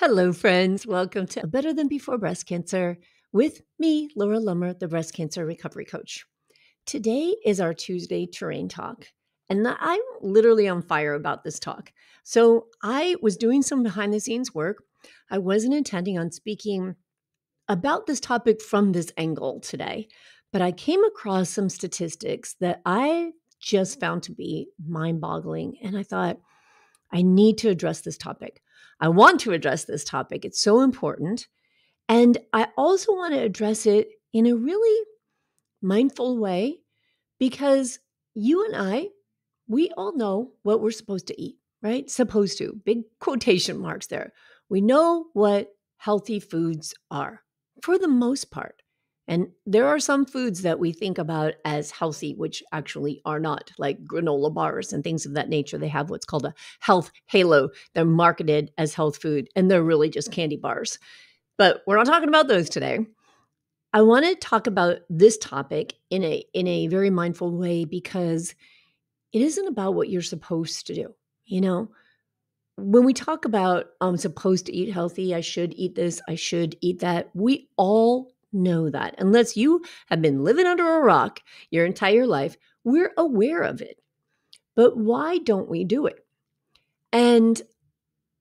Hello, friends. Welcome to Better Than Before Breast Cancer with me, Laura Lummer, the breast cancer recovery coach. Today is our Tuesday terrain talk, and I'm literally on fire about this talk. So, I was doing some behind the scenes work. I wasn't intending on speaking about this topic from this angle today, but I came across some statistics that I just found to be mind boggling. And I thought, I need to address this topic. I want to address this topic. It's so important. And I also want to address it in a really mindful way because you and I, we all know what we're supposed to eat, right? Supposed to, big quotation marks there. We know what healthy foods are for the most part. And there are some foods that we think about as healthy, which actually are not, like granola bars and things of that nature. They have what's called a health halo. They're marketed as health food, and they're really just candy bars. But we're not talking about those today. I want to talk about this topic in a very mindful way because it isn't about what you're supposed to do. You know, when we talk about I'm supposed to eat healthy, I should eat this, I should eat that, we all know that. Unless you have been living under a rock your entire life, we're aware of it. But why don't we do it? And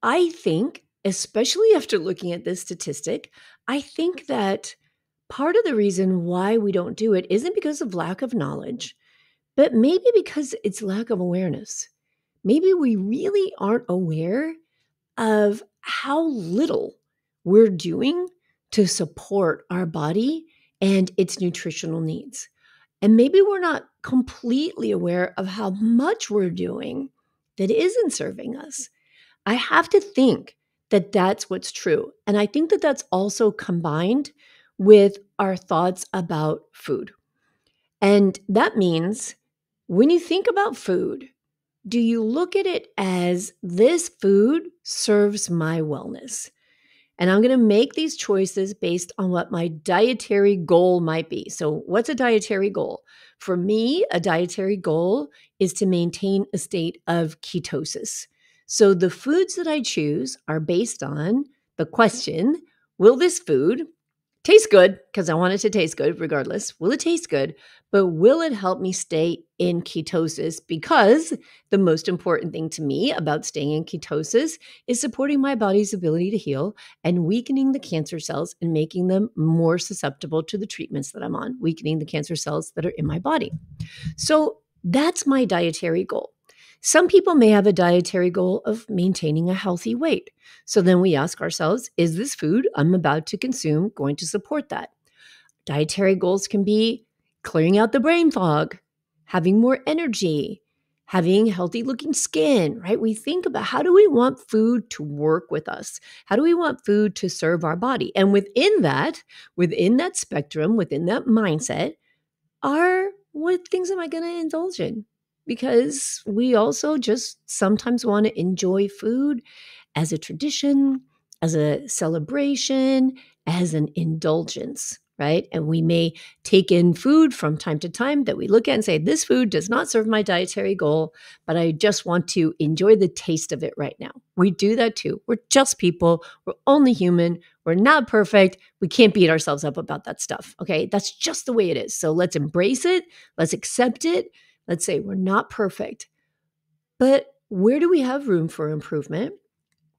I think, especially after looking at this statistic, I think that part of the reason why we don't do it isn't because of lack of knowledge, but maybe because it's lack of awareness. Maybe we really aren't aware of how little we're doing to support our body and its nutritional needs. And maybe we're not completely aware of how much we're doing that isn't serving us. I have to think that that's what's true. And I think that that's also combined with our thoughts about food. And that means when you think about food, do you look at it as this food serves my wellness? And I'm going to make these choices based on what my dietary goal might be. So, what's a dietary goal? For me, a dietary goal is to maintain a state of ketosis. So, the foods that I choose are based on the question, will this food taste good? Because I want it to taste good regardless. Will it taste good? But will it help me stay in ketosis? Because the most important thing to me about staying in ketosis is supporting my body's ability to heal and weakening the cancer cells and making them more susceptible to the treatments that I'm on, weakening the cancer cells that are in my body. So that's my dietary goal. Some people may have a dietary goal of maintaining a healthy weight. So then we ask ourselves, is this food I'm about to consume going to support that? Dietary goals can be clearing out the brain fog, having more energy, having healthy looking skin, right? We think about how do we want food to work with us? How do we want food to serve our body? And within that spectrum, within that mindset, are what things am I going to indulge in? Because we also just sometimes want to enjoy food as a tradition, as a celebration, as an indulgence, right? And we may take in food from time to time that we look at and say, this food does not serve my dietary goal, but I just want to enjoy the taste of it right now. We do that too. We're just people. We're only human. We're not perfect. We can't beat ourselves up about that stuff. Okay. That's just the way it is. So let's embrace it. Let's accept it. Let's say we're not perfect. But where do we have room for improvement?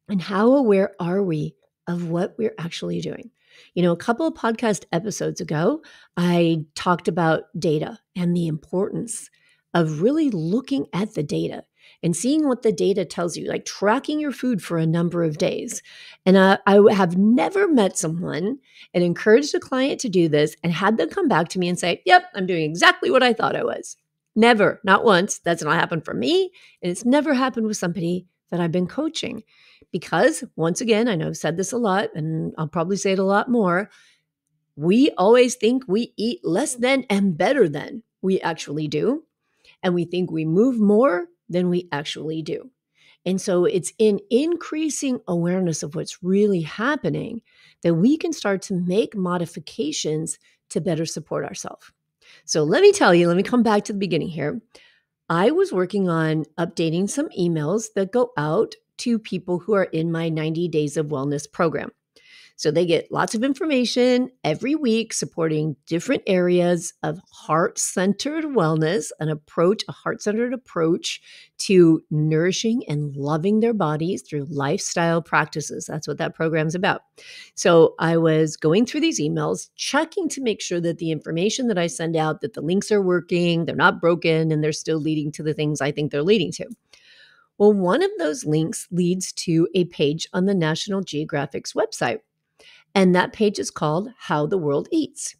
And how aware are we of what we're actually doing? You know, a couple of podcast episodes ago, I talked about data and the importance of really looking at the data and seeing what the data tells you, like tracking your food for a number of days. And I have never met someone and encouraged a client to do this and had them come back to me and say, yep, I'm doing exactly what I thought I was. Never, not once. That's not happened for me. And it's never happened with somebody that I've been coaching. Because once again, I know I've said this a lot and I'll probably say it a lot more. We always think we eat less than and better than we actually do. And we think we move more than we actually do. And so it's in increasing awareness of what's really happening that we can start to make modifications to better support ourselves. So let me come back to the beginning here. I was working on updating some emails that go out to people who are in my 90 Days of Wellness program. So they get lots of information every week supporting different areas of heart-centered wellness, a heart-centered approach to nourishing and loving their bodies through lifestyle practices. That's what that program's about. So I was going through these emails, checking to make sure that the information that I send out, that the links are working, they're not broken, and they're still leading to the things I think they're leading to. Well, one of those links leads to a page on the National Geographic's website. And that page is called How the World Eats.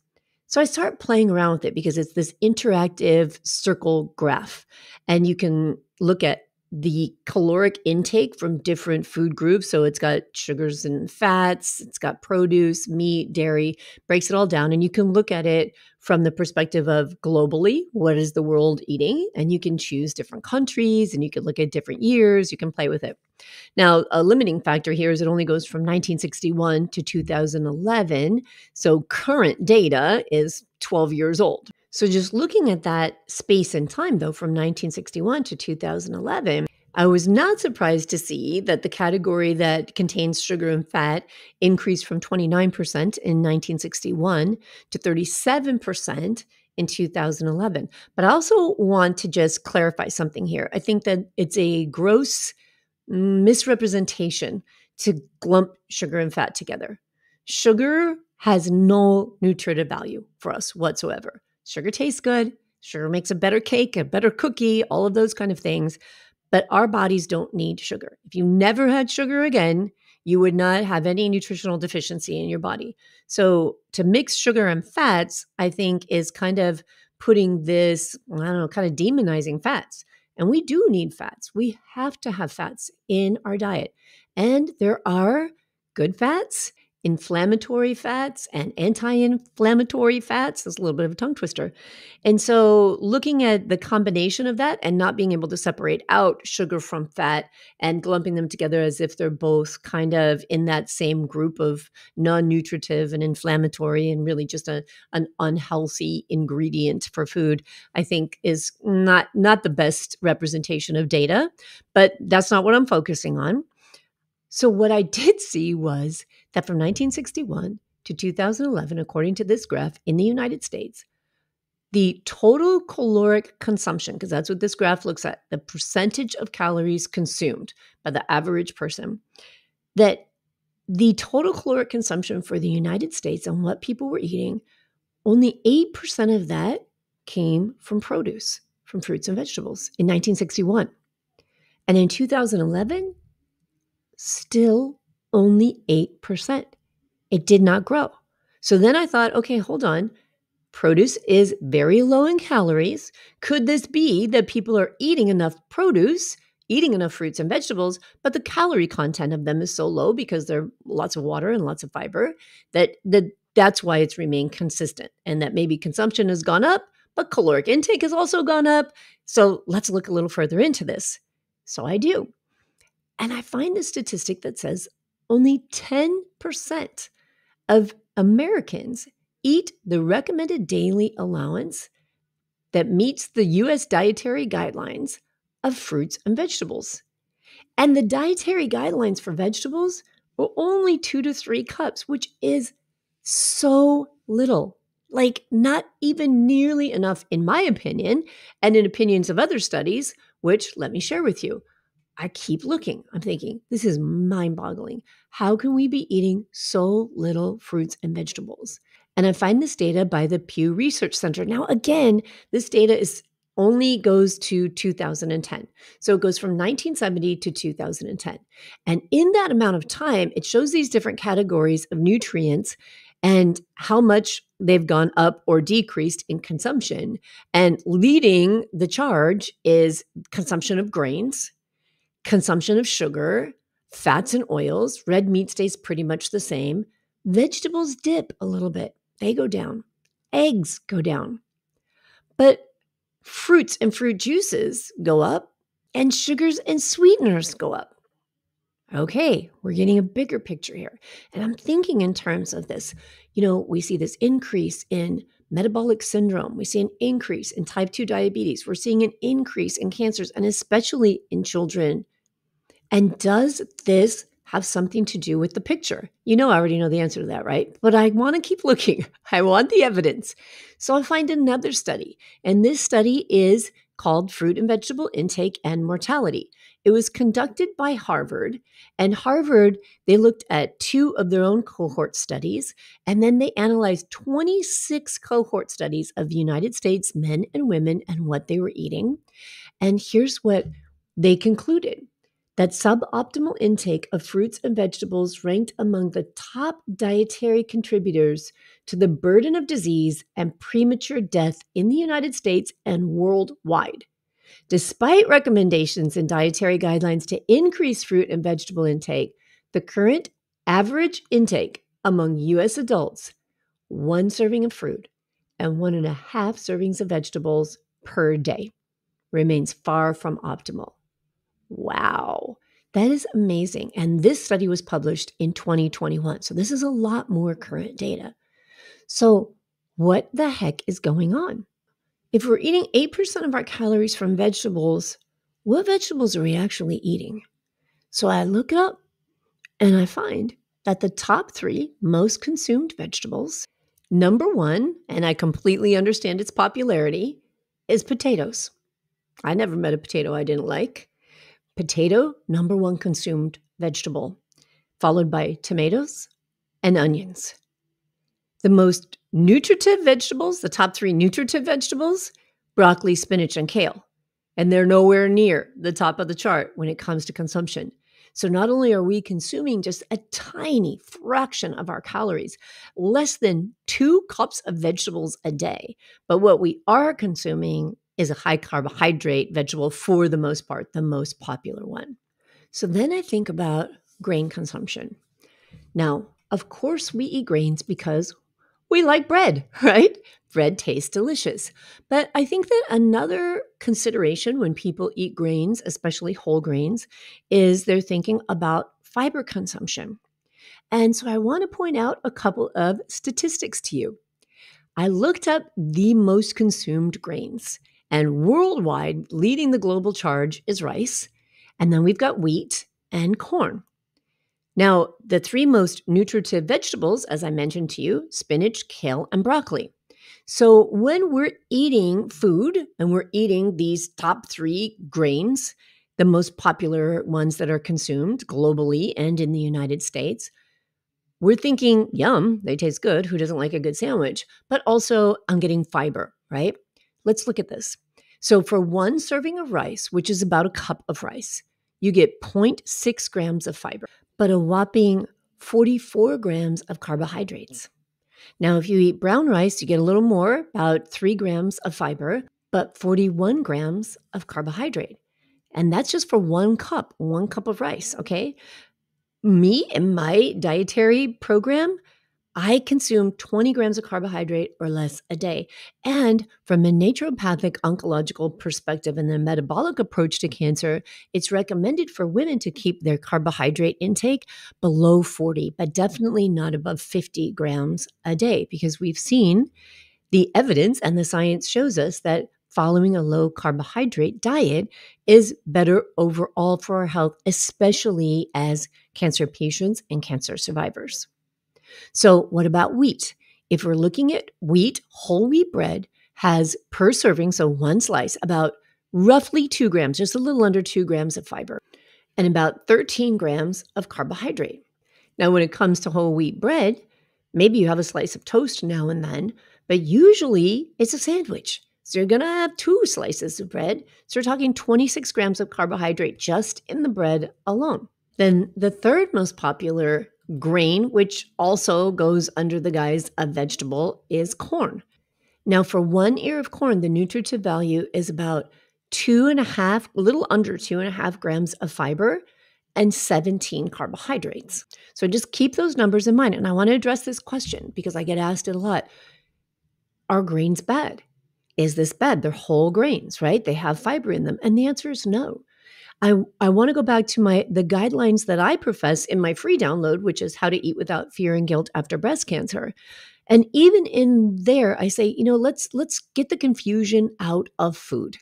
So I start playing around with it because it's this interactive circle graph. And you can look at the caloric intake from different food groups. So it's got sugars and fats, it's got produce, meat, dairy, breaks it all down. And you can look at it from the perspective of globally, what is the world eating? And you can choose different countries and you can look at different years, you can play with it. Now, a limiting factor here is it only goes from 1961 to 2011. So current data is 12 years old. So just looking at that space and time, though, from 1961 to 2011, I was not surprised to see that the category that contains sugar and fat increased from 29% in 1961 to 37% in 2011. But I also want to just clarify something here. I think that it's a gross misrepresentation to lump sugar and fat together. Sugar has no nutritive value for us whatsoever. Sugar tastes good. Sugar makes a better cake, a better cookie, all of those kind of things. But our bodies don't need sugar. If you never had sugar again, you would not have any nutritional deficiency in your body. So to mix sugar and fats, I think is kind of putting this, kind of demonizing fats. And we do need fats. We have to have fats in our diet. And there are good fats, inflammatory fats, and anti-inflammatory fats. That's a little bit of a tongue twister. And so looking at the combination of that and not being able to separate out sugar from fat and lumping them together as if they're both kind of in that same group of non-nutritive and inflammatory and really just an unhealthy ingredient for food, I think is not the best representation of data, but that's not what I'm focusing on. So what I did see was that from 1961 to 2011, according to this graph in the United States, the total caloric consumption, because that's what this graph looks at, the percentage of calories consumed by the average person, that the total caloric consumption for the United States and what people were eating, only 8% of that came from produce, from fruits and vegetables in 1961. And in 2011, still only 8%. It did not grow. So then I thought, okay, hold on. Produce is very low in calories. Could this be that people are eating enough produce, eating enough fruits and vegetables, but the calorie content of them is so low because there are lots of water and lots of fiber that's why it's remained consistent, and that maybe consumption has gone up, but caloric intake has also gone up. So let's look a little further into this. So I do. And I find a statistic that says only 10% of Americans eat the recommended daily allowance that meets the U.S. dietary guidelines of fruits and vegetables. And the dietary guidelines for vegetables are only 2 to 3 cups, which is so little. Like not even nearly enough, in my opinion, and in opinions of other studies, which let me share with you. I keep looking. I'm thinking, this is mind-boggling. How can we be eating so little fruits and vegetables? And I find this data by the Pew Research Center. Now, again, this data only goes to 2010. So it goes from 1970 to 2010. And in that amount of time, it shows these different categories of nutrients and how much they've gone up or decreased in consumption. And leading the charge is consumption of grains, consumption of sugar, fats and oils. Red meat stays pretty much the same. Vegetables dip a little bit. They go down. Eggs go down. But fruits and fruit juices go up, and sugars and sweeteners go up. Okay, we're getting a bigger picture here. And I'm thinking in terms of this. We see this increase in metabolic syndrome. We see an increase in type 2 diabetes. We're seeing an increase in cancers, and especially in children. And does this have something to do with the picture? You know, I already know the answer to that, right? But I want to keep looking. I want the evidence. So I find another study, and this study is called Fruit and Vegetable Intake and Mortality. It was conducted by Harvard, and Harvard, they looked at 2 of their own cohort studies, and then they analyzed 26 cohort studies of the United States men and women and what they were eating. And here's what they concluded: that suboptimal intake of fruits and vegetables ranked among the top dietary contributors to the burden of disease and premature death in the United States and worldwide. Despite recommendations in dietary guidelines to increase fruit and vegetable intake, the current average intake among U.S. adults, 1 serving of fruit and 1.5 servings of vegetables per day, remains far from optimal. Wow, that is amazing. And this study was published in 2021. So this is a lot more current data. So what the heck is going on? If we're eating 8% of our calories from vegetables, what vegetables are we actually eating? So I look it up and I find that the top 3 most consumed vegetables, number 1, and I completely understand its popularity, is potatoes. I never met a potato I didn't like. Potato, number 1 consumed vegetable, followed by tomatoes and onions. The most nutritive vegetables, the top 3 nutritive vegetables, broccoli, spinach, and kale. And they're nowhere near the top of the chart when it comes to consumption. So not only are we consuming just a tiny fraction of our calories, less than 2 cups of vegetables a day, but what we are consuming is a high carbohydrate vegetable for the most part, the most popular one. So then I think about grain consumption. Now, of course, we eat grains because we like bread, right? Bread tastes delicious. But I think that another consideration when people eat grains, especially whole grains, is they're thinking about fiber consumption. And so I want to point out a couple of statistics to you. I looked up the most consumed grains, and worldwide, leading the global charge is rice. And then we've got wheat and corn. Now, the 3 most nutritive vegetables, as I mentioned to you, spinach, kale, and broccoli. So when we're eating food and we're eating these top 3 grains, the most popular ones that are consumed globally and in the United States, we're thinking, yum, they taste good. Who doesn't like a good sandwich? But also, I'm getting fiber, right? Let's look at this. So for 1 serving of rice, which is about a cup of rice, you get 0.6 grams of fiber, but a whopping 44 grams of carbohydrates. Now, if you eat brown rice, you get a little more, about 3 grams of fiber, but 41 grams of carbohydrate. And that's just for 1 cup of rice, okay? Me and my dietary program, I consume 20 grams of carbohydrate or less a day. And from a naturopathic oncological perspective and the metabolic approach to cancer, it's recommended for women to keep their carbohydrate intake below 40, but definitely not above 50 grams a day, because we've seen the evidence and the science shows us that following a low carbohydrate diet is better overall for our health, especially as cancer patients and cancer survivors. So what about wheat? If we're looking at wheat, whole wheat bread has per serving, so 1 slice, about roughly 2 grams, just a little under 2 grams of fiber, and about 13 grams of carbohydrate. Now, when it comes to whole wheat bread, maybe you have a slice of toast now and then, but usually it's a sandwich. So you're going to have 2 slices of bread. So we're talking 26 grams of carbohydrate just in the bread alone. Then the 3rd most popular grain, which also goes under the guise of vegetable, is corn. Now, for 1 ear of corn, the nutritive value is about 2.5, a little under 2.5 grams of fiber and 17 carbohydrates. So just keep those numbers in mind. And I want to address this question because I get asked it a lot. Are grains bad? Is this bad? They're whole grains, right? They have fiber in them. And the answer is no. I want to go back to the guidelines that I profess in my free download, which is How to Eat Without Fear and Guilt After Breast Cancer. And even in there, I say, let's get the confusion out of food.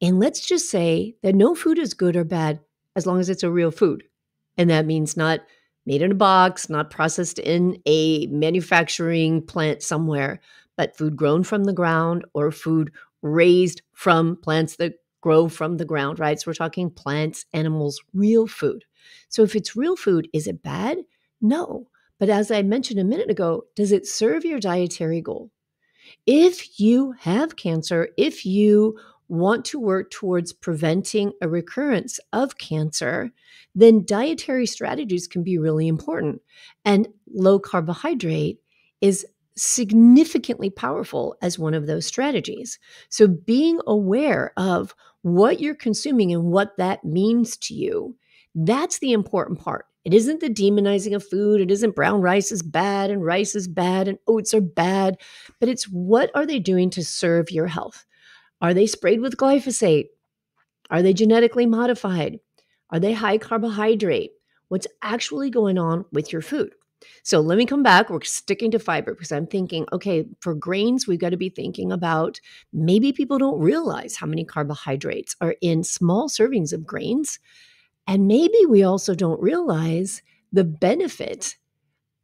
And let's just say that no food is good or bad as long as it's a real food. And that means not made in a box, not processed in a manufacturing plant somewhere, but food grown from the ground or food raised from plants that grow from the ground, right? So we're talking plants, animals, real food. So if it's real food, is it bad? No. But as I mentioned a minute ago, does it serve your dietary goal? If you have cancer, if you want to work towards preventing a recurrence of cancer, then dietary strategies can be really important. And low carbohydrate is significantly powerful as one of those strategies. So being aware of what you're consuming and what that means to you, that's the important part. It isn't the demonizing of food. It isn't brown rice is bad and rice is bad and oats are bad, but it's what are they doing to serve your health? Are they sprayed with glyphosate? Are they genetically modified? Are they high carbohydrate? What's actually going on with your food? So let me come back. We're sticking to fiber because I'm thinking, okay, for grains, we've got to be thinking about maybe people don't realize how many carbohydrates are in small servings of grains. And maybe we also don't realize the benefit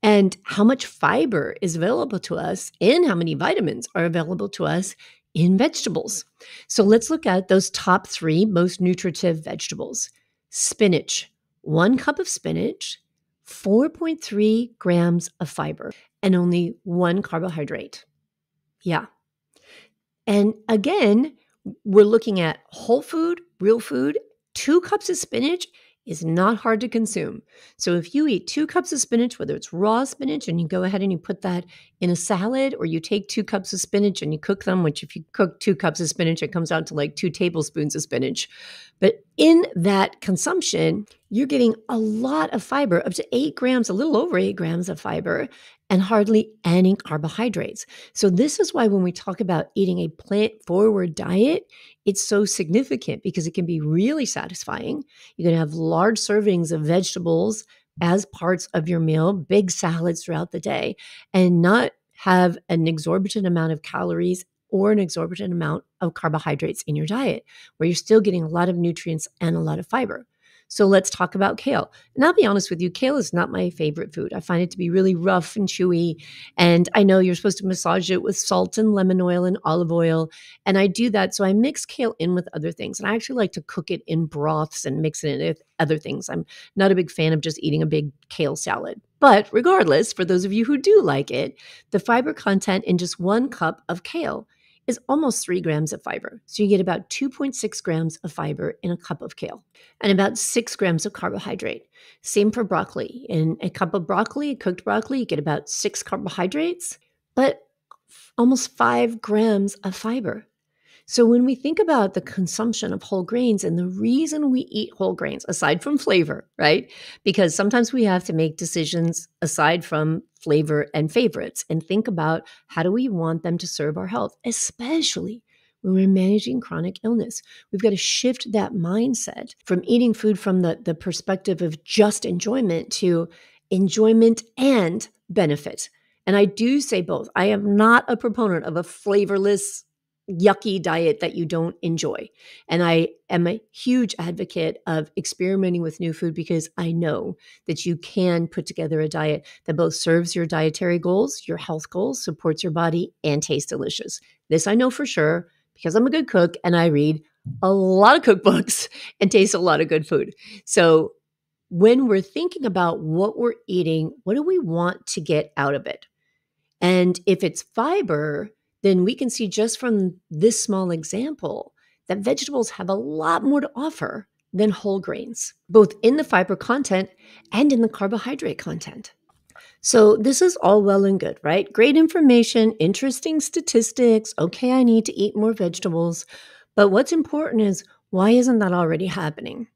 and how much fiber is available to us and how many vitamins are available to us in vegetables. So let's look at those top 3 most nutritive vegetables. Spinach, 1 cup of spinach, 4.3 grams of fiber, and only 1 carbohydrate. Yeah. And again, we're looking at whole food, real food. 2 cups of spinach is not hard to consume. So if you eat 2 cups of spinach, whether it's raw spinach and you go ahead and you put that in a salad, or you take 2 cups of spinach and you cook them, which if you cook 2 cups of spinach, it comes out to like 2 tablespoons of spinach. But in that consumption, you're getting a lot of fiber, up to 8 grams, a little over 8 grams of fiber, and hardly any carbohydrates. So this is why when we talk about eating a plant-forward diet, it's so significant because it can be really satisfying. You're going to have large servings of vegetables as parts of your meal, big salads throughout the day, and not have an exorbitant amount of calories or an exorbitant amount of carbohydrates in your diet, where you're still getting a lot of nutrients and a lot of fiber. So let's talk about kale. And I'll be honest with you, kale is not my favorite food. I find it to be really rough and chewy. And I know you're supposed to massage it with salt and lemon oil and olive oil. And I do that. So I mix kale in with other things. And I actually like to cook it in broths and mix it in with other things. I'm not a big fan of just eating a big kale salad. But regardless, for those of you who do like it, the fiber content in just 1 cup of kale is almost 3 grams of fiber. So you get about 2.6 grams of fiber in a cup of kale and about 6 grams of carbohydrate. Same for broccoli. In a cup of broccoli, cooked broccoli, you get about 6 carbohydrates, but almost 5 grams of fiber. So when we think about the consumption of whole grains and the reason we eat whole grains, aside from flavor, right? Because sometimes we have to make decisions aside from flavor and favorites and think about how do we want them to serve our health, especially when we're managing chronic illness. We've got to shift that mindset from eating food from the perspective of just enjoyment to enjoyment and benefit. And I do say both. I am not a proponent of a flavorless yucky diet that you don't enjoy. And I am a huge advocate of experimenting with new food because I know that you can put together a diet that both serves your dietary goals, your health goals, supports your body, and tastes delicious. This I know for sure because I'm a good cook and I read a lot of cookbooks and taste a lot of good food. So when we're thinking about what we're eating, what do we want to get out of it? And if it's fiber, then we can see just from this small example that vegetables have a lot more to offer than whole grains, both in the fiber content and in the carbohydrate content. So this is all well and good, right? Great information, interesting statistics. Okay, I need to eat more vegetables. But what's important is, why isn't that already happening?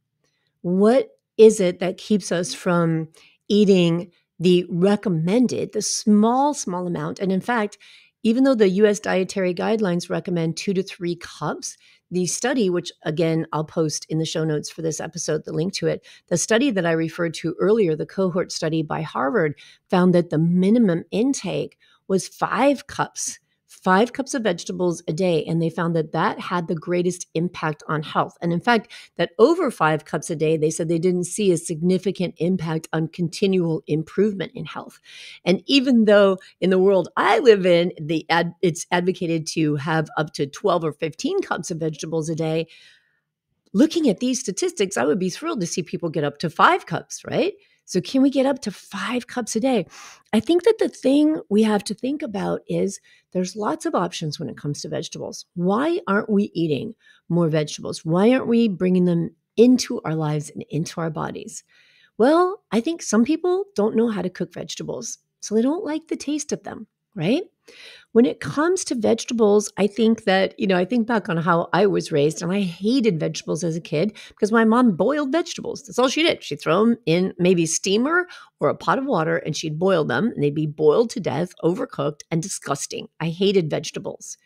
What is it that keeps us from eating the recommended, the small amount? And in fact, even though the US dietary guidelines recommend 2 to 3 cups, the study, which again, I'll post in the show notes for this episode, the link to it, the study that I referred to earlier, the cohort study by Harvard, found that the minimum intake was 5 cups 5 cups of vegetables a day, and they found that that had the greatest impact on health. And in fact, that over 5 cups a day, they said they didn't see a significant impact on continual improvement in health. And even though in the world I live in, it's advocated to have up to 12 or 15 cups of vegetables a day, looking at these statistics, I would be thrilled to see people get up to 5 cups, right? So can we get up to 5 cups a day? I think that the thing we have to think about is there's lots of options when it comes to vegetables. Why aren't we eating more vegetables? Why aren't we bringing them into our lives and into our bodies? Well, I think some people don't know how to cook vegetables, so they don't like the taste of them, right? When it comes to vegetables, I think that, I think back on how I was raised, and I hated vegetables as a kid because my mom boiled vegetables. That's all she did. She'd throw them in maybe a steamer or a pot of water, and she'd boil them, and they'd be boiled to death, overcooked, and disgusting. I hated vegetables.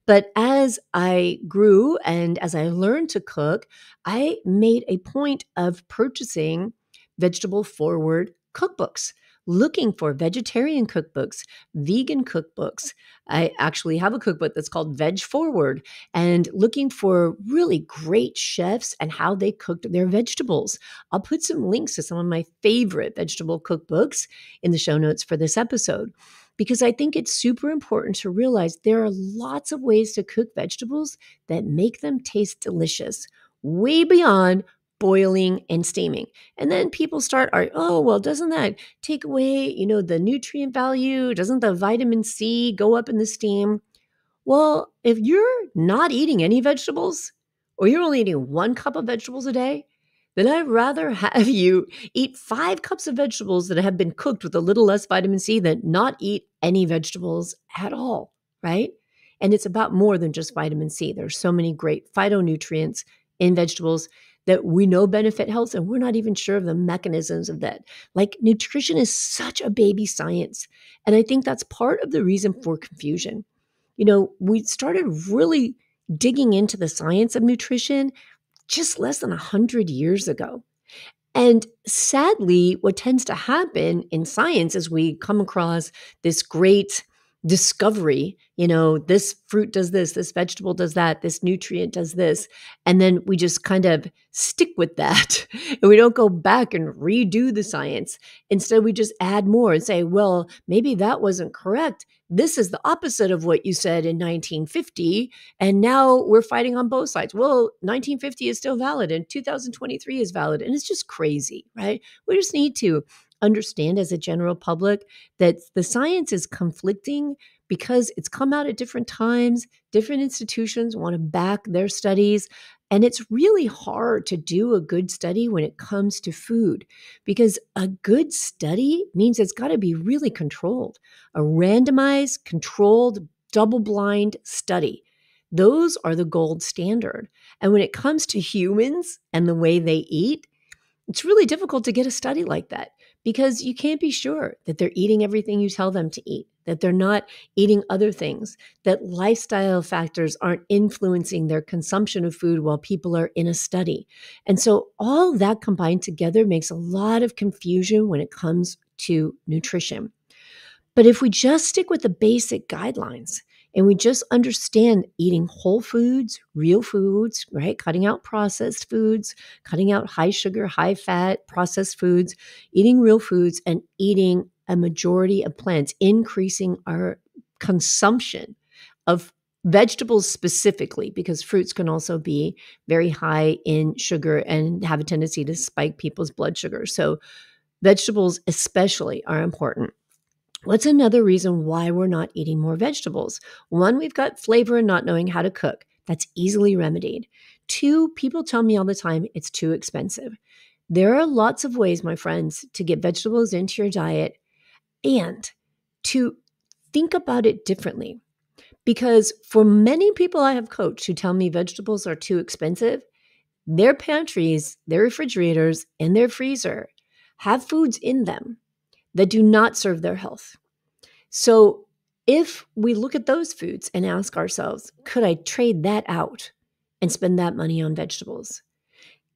But as I grew and as I learned to cook, I made a point of purchasing vegetable forward cookbooks, looking for vegetarian cookbooks, vegan cookbooks. I actually have a cookbook that's called Veg Forward, and looking for really great chefs and how they cooked their vegetables. I'll put some links to some of my favorite vegetable cookbooks in the show notes for this episode, because I think it's super important to realize there are lots of ways to cook vegetables that make them taste delicious, way beyond boiling and steaming. And then people start arguing, oh, well, doesn't that take away, the nutrient value? Doesn't the vitamin C go up in the steam? Well, if you're not eating any vegetables, or you're only eating 1 cup of vegetables a day, then I'd rather have you eat 5 cups of vegetables that have been cooked with a little less vitamin C than not eat any vegetables at all, right? And it's about more than just vitamin C. There's so many great phytonutrients in vegetables that we know benefit health, and we're not even sure of the mechanisms of that. Like, nutrition is such a baby science. And I think that's part of the reason for confusion. We started really digging into the science of nutrition just less than 100 years ago. And sadly, what tends to happen in science is we come across this great discovery, this fruit does this vegetable does that, this nutrient does this. And then we just kind of stick with that and we don't go back and redo the science. Instead, we just add more and say, well, maybe that wasn't correct. This is the opposite of what you said in 1950. And now we're fighting on both sides. Well, 1950 is still valid and 2023 is valid. And it's just crazy, right? We just need to understand as a general public that the science is conflicting because it's come out at different times. Different institutions want to back their studies. And it's really hard to do a good study when it comes to food, because a good study means it's got to be really controlled. A randomized, controlled, double-blind study. Those are the gold standard. And when it comes to humans and the way they eat, it's really difficult to get a study like that, because you can't be sure that they're eating everything you tell them to eat, that they're not eating other things, that lifestyle factors aren't influencing their consumption of food while people are in a study. And so all that combined together makes a lot of confusion when it comes to nutrition. But if we just stick with the basic guidelines and we just understand eating whole foods, real foods, right? Cutting out processed foods, cutting out high sugar, high fat, processed foods, eating real foods, and eating a majority of plants, increasing our consumption of vegetables specifically, because fruits can also be very high in sugar and have a tendency to spike people's blood sugar. So vegetables especially are important. What's another reason why we're not eating more vegetables? One, we've got flavor and not knowing how to cook. That's easily remedied. Two, people tell me all the time it's too expensive. There are lots of ways, my friends, to get vegetables into your diet and to think about it differently. Because for many people I have coached who tell me vegetables are too expensive, their pantries, their refrigerators, and their freezer have foods in them that do not serve their health. So if we look at those foods and ask ourselves, could I trade that out and spend that money on vegetables?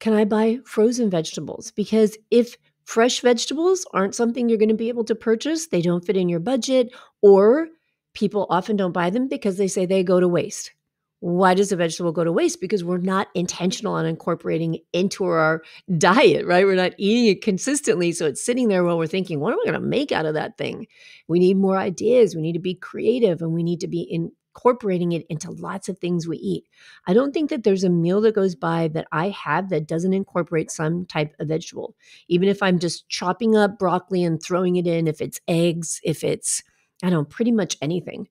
Can I buy frozen vegetables? Because if fresh vegetables aren't something you're going to be able to purchase, they don't fit in your budget, or People often don't buy them because they say they go to waste. Why does a vegetable go to waste? Because we're not intentional on incorporating it into our diet, right? We're not eating it consistently. So it's sitting there while we're thinking, what am I going to make out of that thing? We need more ideas. We need to be creative, and we need to be incorporating it into lots of things we eat. I don't think that there's a meal that goes by that I have that doesn't incorporate some type of vegetable. Even if I'm just chopping up broccoli and throwing it in, if it's eggs, if it's, I don't know, pretty much anything.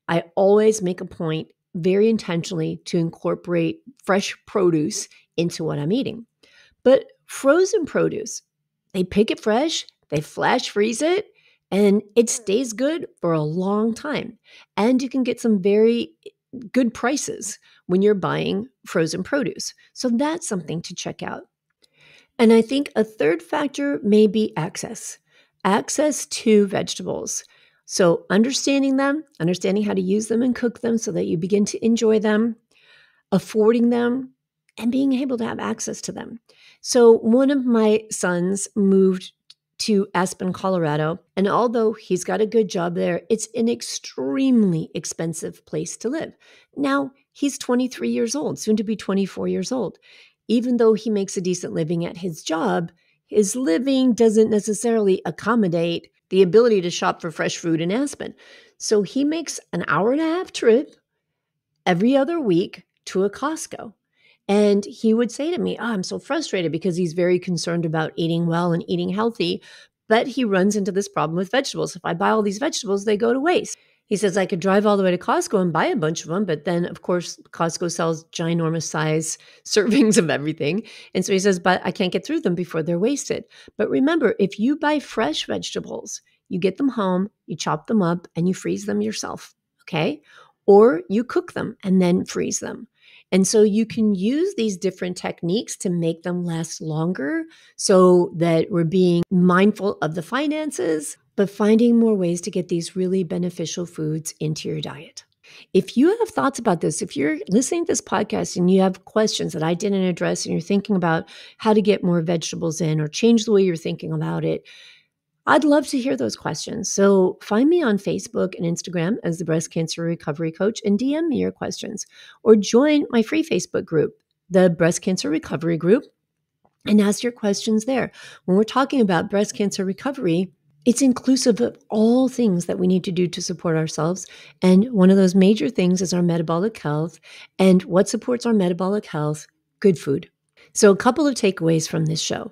I always make a point very intentionally to incorporate fresh produce into what I'm eating. But frozen produce, they pick it fresh, they flash freeze it, and it stays good for a long time. And you can get some very good prices when you're buying frozen produce. So that's something to check out. And I think a third factor may be access to vegetables. So understanding them, understanding how to use them and cook them so that you begin to enjoy them, affording them, and being able to have access to them. So one of my sons moved to Aspen, Colorado, and although he's got a good job there, it's an extremely expensive place to live. Now, he's 23 years old, soon to be 24 years old. Even though he makes a decent living at his job, his living doesn't necessarily accommodate the ability to shop for fresh food in Aspen. So he makes an hour and a half trip every other week to a Costco. And he would say to me, I'm so frustrated because he's very concerned about eating well and eating healthy. But he runs into this problem with vegetables. If I buy all these vegetables, they go to waste. He says, I could drive all the way to Costco and buy a bunch of them. But then, of course, Costco sells ginormous size servings of everything. And so he says, but I can't get through them before they're wasted. But remember, if you buy fresh vegetables, you get them home, you chop them up, and you freeze them yourself. Okay? Or you cook them and then freeze them. And so you can use these different techniques to make them last longer so that we're being mindful of the finances, but finding more ways to get these really beneficial foods into your diet. If you have thoughts about this, if you're listening to this podcast and you have questions that I didn't address and you're thinking about how to get more vegetables in or change the way you're thinking about it, I'd love to hear those questions. So find me on Facebook and Instagram as the Breast Cancer Recovery Coach and DM me your questions, or join my free Facebook group, the Breast Cancer Recovery Group, and ask your questions there. When we're talking about breast cancer recovery, it's inclusive of all things that we need to do to support ourselves. And one of those major things is our metabolic health. And what supports our metabolic health? Good food. So a couple of takeaways from this show.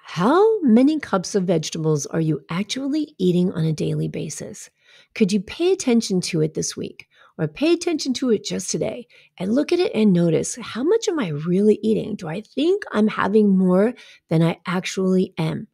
How many cups of vegetables are you actually eating on a daily basis? Could you pay attention to it this week, or pay attention to it just today and look at it and notice, how much am I really eating? Do I think I'm having more than I actually am?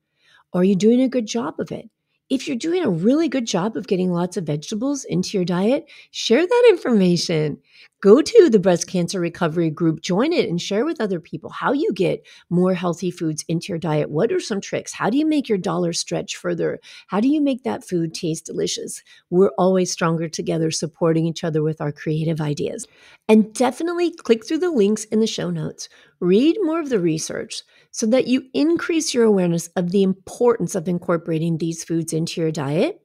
Are you doing a good job of it? If you're doing a really good job of getting lots of vegetables into your diet, share that information. Go to the Breast Cancer Recovery Group, join it, and share with other people how you get more healthy foods into your diet. What are some tricks? How do you make your dollar stretch further? How do you make that food taste delicious? We're always stronger together, supporting each other with our creative ideas. And definitely click through the links in the show notes. Read more of the research so that you increase your awareness of the importance of incorporating these foods into your diet.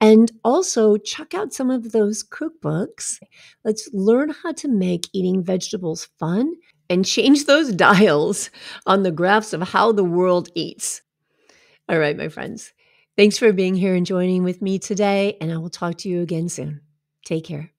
And also check out some of those cookbooks. Let's learn how to make eating vegetables fun and change those dials on the graphs of how the world eats. All right, my friends. Thanks for being here and joining with me today, and I will talk to you again soon. Take care.